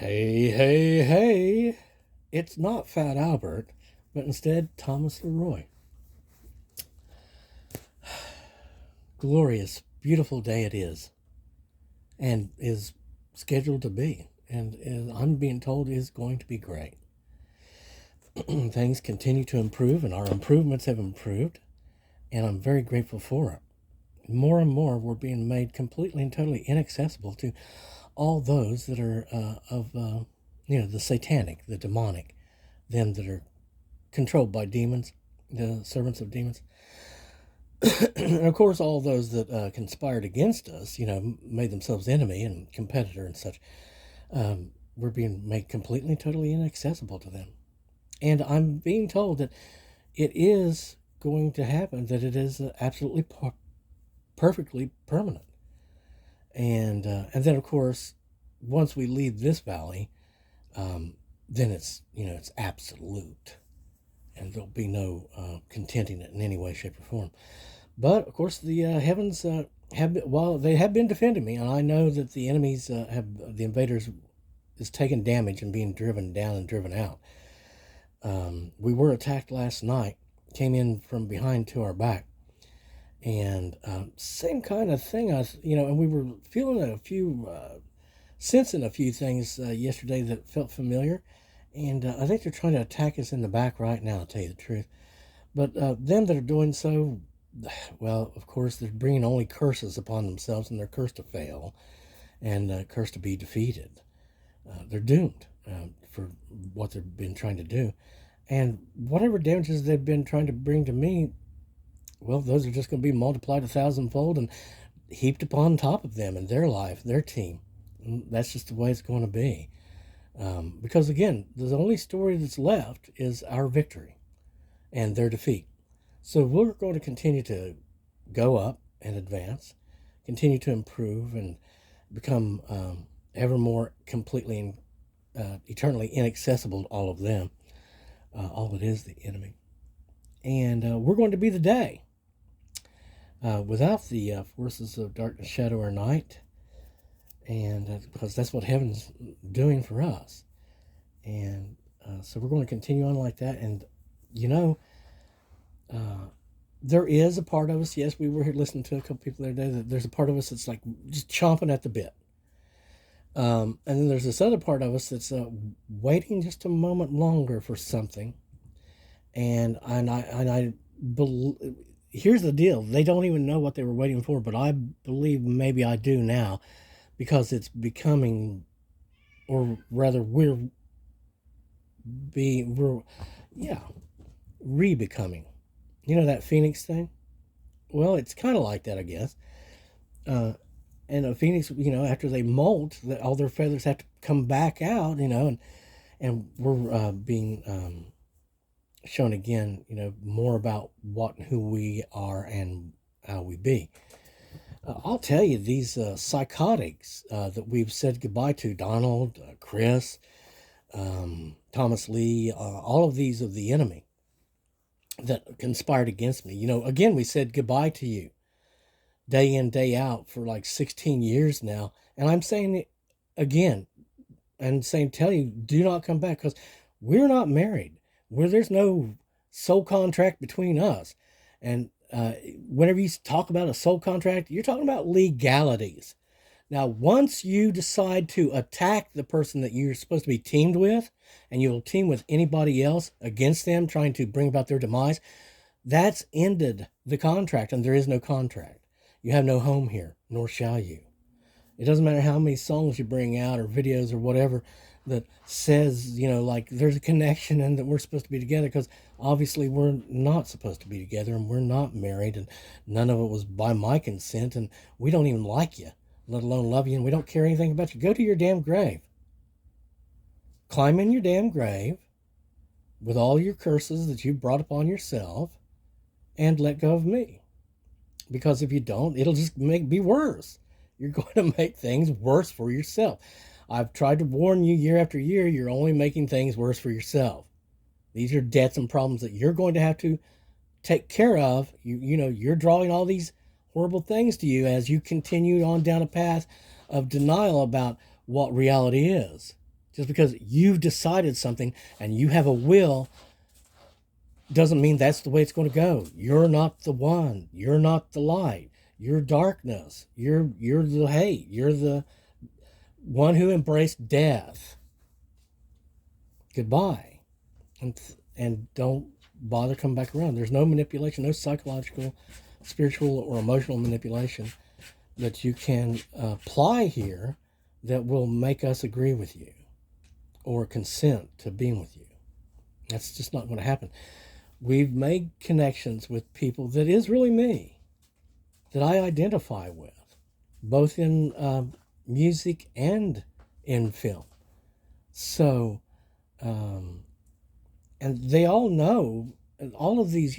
Hey, hey, hey. It's not Fat Albert, but instead Thomas Leroy. Glorious, beautiful day it is, and is scheduled to be, and I'm being told is going to be great. Things continue to improve, and our improvements have improved, and I'm very grateful for it. More and more, we're being made completely and totally inaccessible to all those that are the satanic, the demonic, them that are controlled by demons, the servants of demons. And of course, all those that conspired against us, made themselves enemy and competitor and such, were being made completely and totally inaccessible to them. And I'm being told that it is going to happen, that it is absolutely perfectly permanent. And then, of course, once we leave this valley, then it's absolute, and there'll be no contenting it in any way, shape, or form. But of course, the heavens they have been defending me, and I know that the enemies the invaders is taking damage and being driven down and driven out. We were attacked last night, came in from behind to our back, and same kind of thing. And we were feeling sensing a few things yesterday that felt familiar, and I think they're trying to attack us in the back right now, to tell you the truth. But them that are doing so, well, of course, they're bringing only curses upon themselves, and they're cursed to fail and cursed to be defeated. They're doomed for what they've been trying to do. And whatever damages they've been trying to bring to me, well, those are just going to be multiplied 1,000-fold and heaped upon top of them and their life, their team. And that's just the way it's going to be. Because, again, the only story that's left is our victory and their defeat. So we're going to continue to go up and advance, continue to improve and become ever more completely and eternally inaccessible to all of them. All that is the enemy. And we're going to be the day without the forces of darkness, shadow, or night. And because that's what heaven's doing for us. And so we're going to continue on like that. And, there is a part of us, yes, we were here listening to a couple people the other day, that there's a part of us that's like just chomping at the bit. And then there's this other part of us that's waiting just a moment longer for something. And I believe, here's the deal. They don't even know what they were waiting for, but I believe maybe I do now, because it's becoming, or rather we're re-becoming. You know that phoenix thing? Well, it's kind of like that, I guess. And a phoenix, after they molt, all their feathers have to come back out, and we're being shown again, more about what and who we are and how we be. I'll tell you, these psychotics that we've said goodbye to, Donald, Chris, Thomas Lee, all of these of the enemy that conspired against me. Again, we said goodbye to you day in, day out for like 16 years now. And I'm saying it again and tell you, do not come back, because we're not married. There's no soul contract between us. And whenever you talk about a soul contract, you're talking about legalities. Now, once you decide to attack the person that you're supposed to be teamed with, and you'll team with anybody else against them, trying to bring about their demise, that's ended the contract, and there is no contract. You have no home here, nor shall you. It doesn't matter how many songs you bring out or videos or whatever that says, like there's a connection and that we're supposed to be together, because obviously we're not supposed to be together, and we're not married, and none of it was by my consent, and we don't even like you, let alone love you, and we don't care anything about you. Go to your damn grave. Climb in your damn grave with all your curses that you brought upon yourself, and let go of me. Because if you don't, it'll just be worse. You're going to make things worse for yourself. I've tried to warn you year after year, you're only making things worse for yourself. These are debts and problems that you're going to have to take care of. You're drawing all these horrible things to you as you continue on down a path of denial about what reality is. Just because you've decided something and you have a will doesn't mean that's the way it's going to go. You're not the one. You're not the light. You're darkness. You're the hate. You're the one who embraced death. Goodbye. And don't bother coming back around. There's no manipulation, no psychological, spiritual, or emotional manipulation that you can apply here that will make us agree with you or consent to being with you. That's just not going to happen. We've made connections with people that is really me, that I identify with, both in music and in film. So, and they all know, all of these,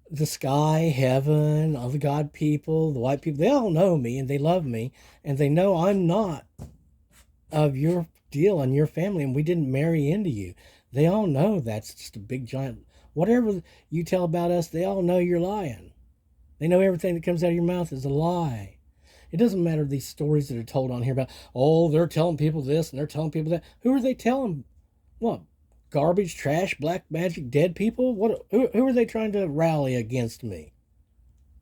the sky, heaven, all the God people, the white people, they all know me and they love me and they know I'm not of your deal and your family and we didn't marry into you. They all know that's just a big giant, whatever you tell about us, they all know you're lying. They know everything that comes out of your mouth is a lie. It doesn't matter these stories that are told on here about, oh, they're telling people this and they're telling people that. Who are they telling? What? Garbage, trash, black magic, dead people? Who are they trying to rally against me?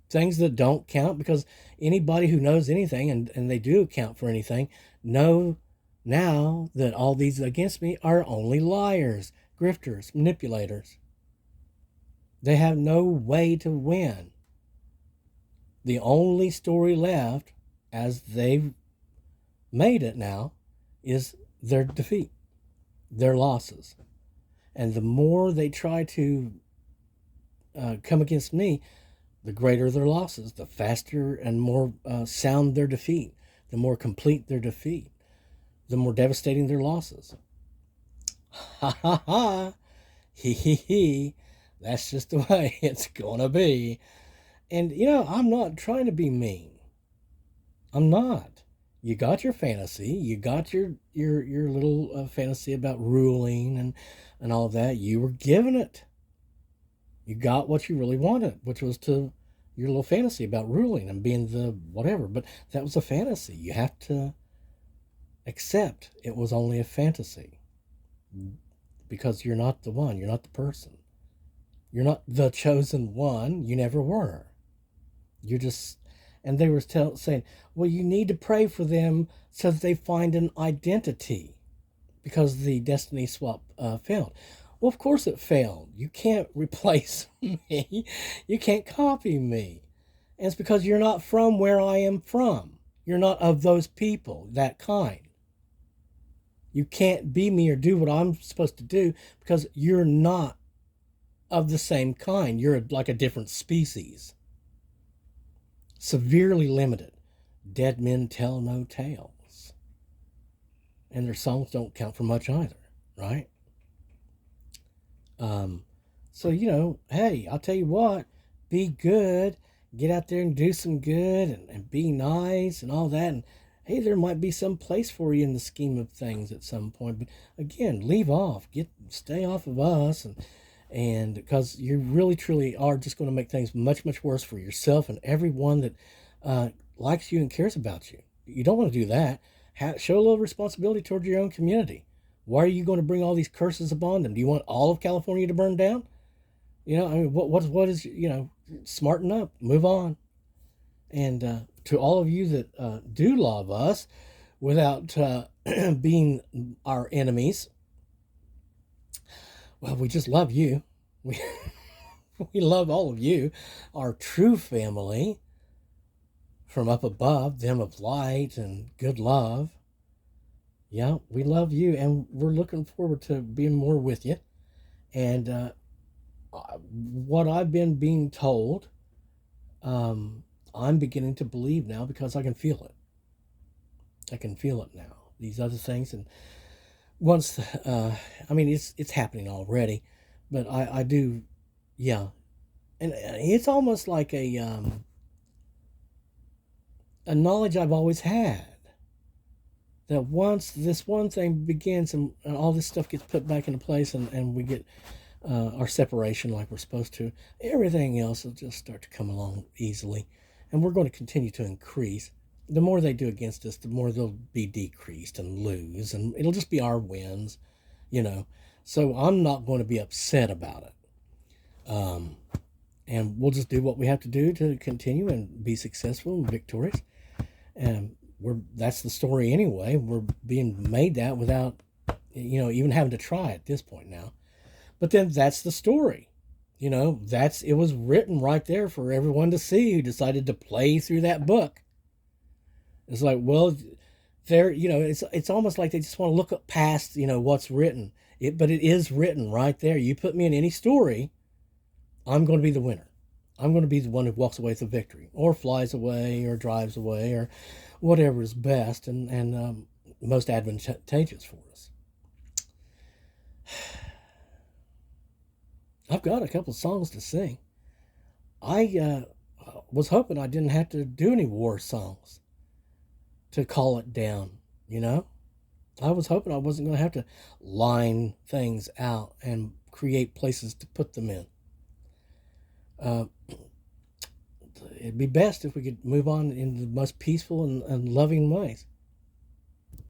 Things that don't count, because anybody who knows anything, and they do account for anything, know now that all these against me are only liars, grifters, manipulators. They have no way to win. The only story left, as they've made it now, is their defeat, their losses. And the more they try to come against me, the greater their losses, the faster and more sound their defeat, the more complete their defeat, the more devastating their losses. Ha ha ha, he he he, that's just the way it's gonna be. And I'm not trying to be mean. I'm not. You got your fantasy. You got your little fantasy about ruling and all that. You were given it. You got what you really wanted, which was your little fantasy about ruling and being the whatever. But that was a fantasy. You have to accept it was only a fantasy, because you're not the one. You're not the person. You're not the chosen one. You never were. You're just, and they were saying, well, you need to pray for them so that they find an identity, because the destiny swap failed. Well, of course it failed. You can't replace me. You can't copy me. And it's because you're not from where I am from. You're not of those people, that kind. You can't be me or do what I'm supposed to do because you're not of the same kind. You're like a different species. Severely limited. Dead men tell no tales. And their songs don't count for much either, right? So, hey, I'll tell you what, be good, get out there and do some good and be nice and all that. And hey, there might be some place for you in the scheme of things at some point. But again, leave off, stay off of us. And because you really, truly are just going to make things much, much worse for yourself and everyone that likes you and cares about you. You don't want to do that. Show a little responsibility toward your own community. Why are you going to bring all these curses upon them? Do you want all of California to burn down? What is, smarten up, move on. And to all of you that do love us without being our enemies, well, we just love you. We love all of you, our true family from up above, them of light and good love. Yeah, we love you, and we're looking forward to being more with you. And what I've been being told, I'm beginning to believe now, because I can feel it. I can feel it now. These other things, and once, it's happening already, but I do, yeah. And it's almost like a knowledge I've always had, that once this one thing begins and all this stuff gets put back into place and we get our separation like we're supposed to, everything else will just start to come along easily. And we're going to continue to increase. the more they do against us, the more they'll be decreased and lose, and it'll just be our wins, you know. So I'm not going to be upset about it. Um, and we'll just do what we have to do to continue and be successful and victorious. And that's the story anyway. We're being made that without, even having to try at this point now. But then that's the story. It was written right there for everyone to see who decided to play through that book. It's like, well, it's almost like they just want to look up past, what's written. But it is written right there. You put me in any story, I'm going to be the winner. I'm going to be the one who walks away with the victory, or flies away, or drives away, or whatever is best and most advantageous for us. I've got a couple of songs to sing. I was hoping I didn't have to do any war songs to call it down, you know? I was hoping I wasn't going to have to line things out and create places to put them in. It'd be best if we could move on in the most peaceful and loving ways.